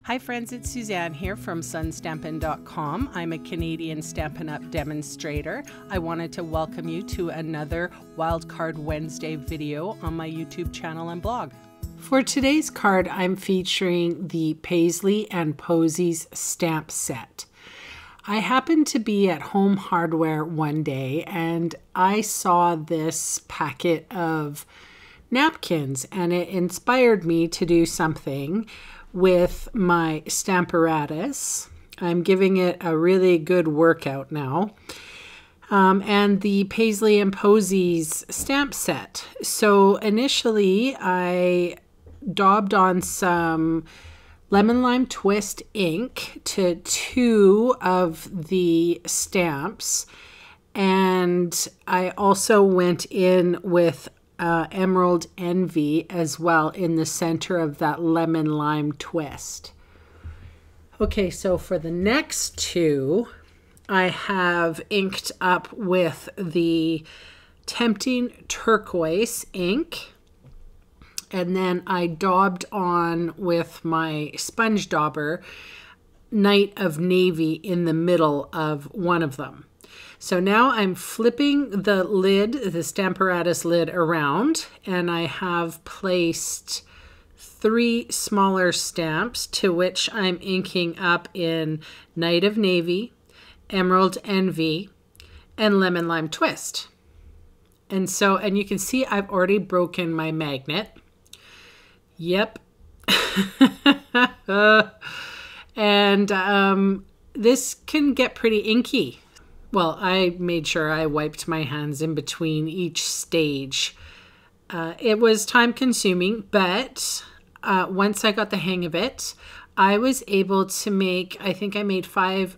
Hi friends, it's Suzanne here from sunstampin.com. I'm a Canadian Stampin' Up! Demonstrator. I wanted to welcome you to another Wildcard Wednesday video on my YouTube channel and blog. For today's card, I'm featuring the Paisley and Posies stamp set. I happened to be at Home Hardware one day and I saw this packet of napkins and it inspired me to do something with my Stamparatus. I'm giving it a really good workout now. And the Paisley and Posies stamp set. So initially I daubed on some lemon lime twist ink to 2 of the stamps. And I also went in with Emerald Envy as well in the center of that lemon lime twist. Okay, so for the next 2, I have inked up with the Tempting Turquoise ink, and then I daubed on with my sponge dauber Night of Navy in the middle of one of them. So now I'm flipping the lid, the Stamparatus lid around, and I have placed 3 smaller stamps to which I'm inking up in Night of Navy, Emerald Envy, and Lemon Lime Twist. And you can see I've already broken my magnet. Yep. And this can get pretty inky. Well, I made sure I wiped my hands in between each stage. It was time consuming, but once I got the hang of it, I was able to make, I think I made 5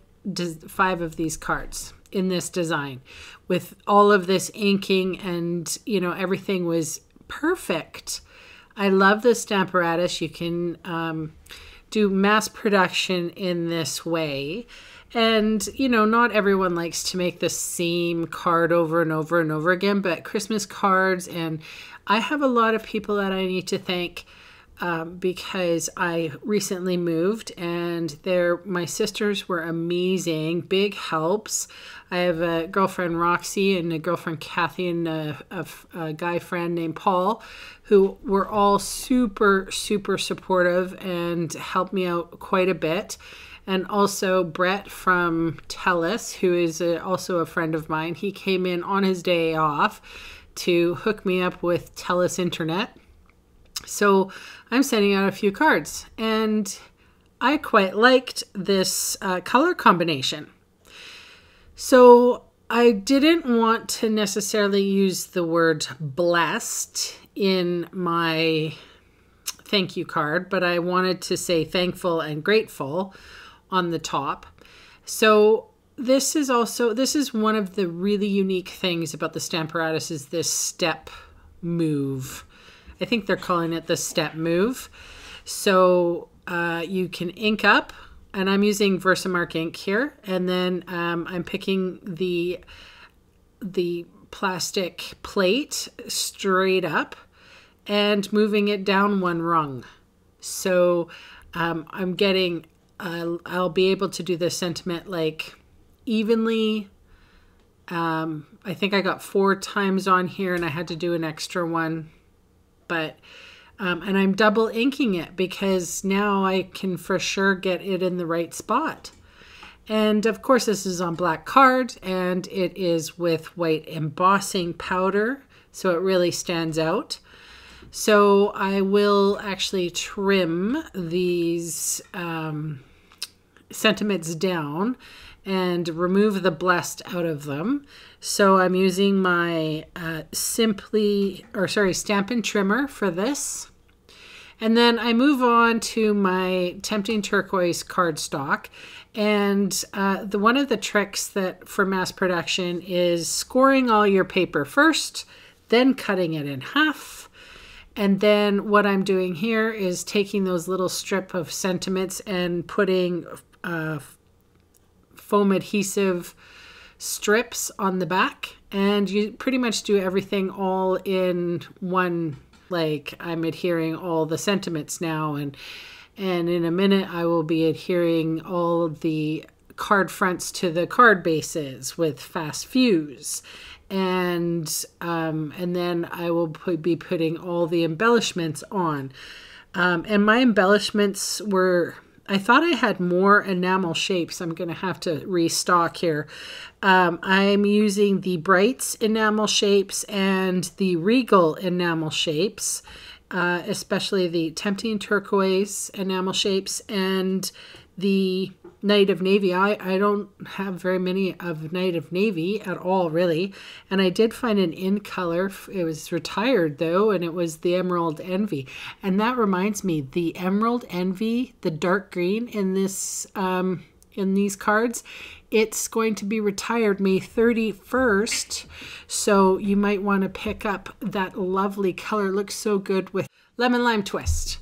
of these cards in this design with all of this inking, and everything was perfect. I love the Stamparatus. You can do mass production in this way. And, not everyone likes to make the same card over and over and over again, but Christmas cards, and I have a lot of people that I need to thank because I recently moved, and my sisters were amazing, big helps. I have a girlfriend, Roxy, and a girlfriend, Kathy, and a guy friend named Paul, who were all super, super supportive and helped me out quite a bit. And also Brett from TELUS, who is also a friend of mine. He came in on his day off to hook me up with TELUS Internet. So I'm sending out a few cards. And I quite liked this color combination. So I didn't want to necessarily use the word blessed in my thank you card, but I wanted to say thankful and grateful on the top. So this is one of the really unique things about the Stamparatus is this step move. I think they're calling it the step move. So you can ink up, and I'm using Versamark ink here, and then I'm picking the plastic plate straight up and moving it down 1 rung. So I'm getting I'll be able to do the sentiment like evenly. I think I got 4 times on here and I had to do an extra one, but and I'm double inking it because now I can for sure get it in the right spot. And of course this is on black card, and it is with white embossing powder, so it really stands out. So I will actually trim these sentiments down and remove the blessed out of them. So I'm using my Stampin' Trimmer for this. And then I move on to my Tempting Turquoise cardstock. And one of the tricks for mass production is scoring all your paper first, then cutting it in half. And then what I'm doing here is taking those little strip of sentiments and putting foam adhesive strips on the back. And you pretty much do everything all in one, like I'm adhering all the sentiments now. And And in a minute, I will be adhering all of the card fronts to the card bases with fast fuse. And then I will be putting all the embellishments on. And my embellishments were, I thought I had more enamel shapes. I'm going to have to restock here. I'm using the Brights enamel shapes and the Regal enamel shapes, especially the Tempting Turquoise enamel shapes and the Night of Navy. I don't have very many of Night of Navy at all, really. And I did find an in color. It was retired, though, and it was the Emerald Envy. And that reminds me, the Emerald Envy, the dark green in this in these cards, it's going to be retired May 31st. So you might want to pick up that lovely color. It looks so good with lemon lime twist.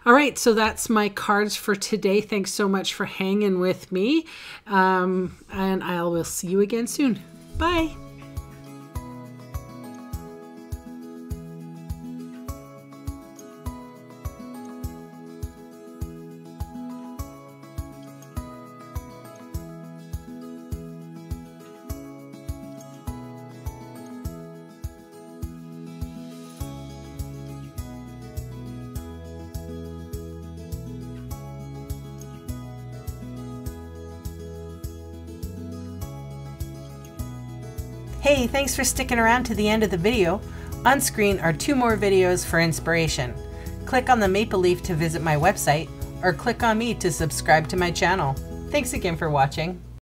All right, so that's my cards for today. Thanks so much for hanging with me. And I will see you again soon. Bye. Hey, thanks for sticking around to the end of the video. On screen are 2 more videos for inspiration. Click on the maple leaf to visit my website, or click on me to subscribe to my channel. Thanks again for watching.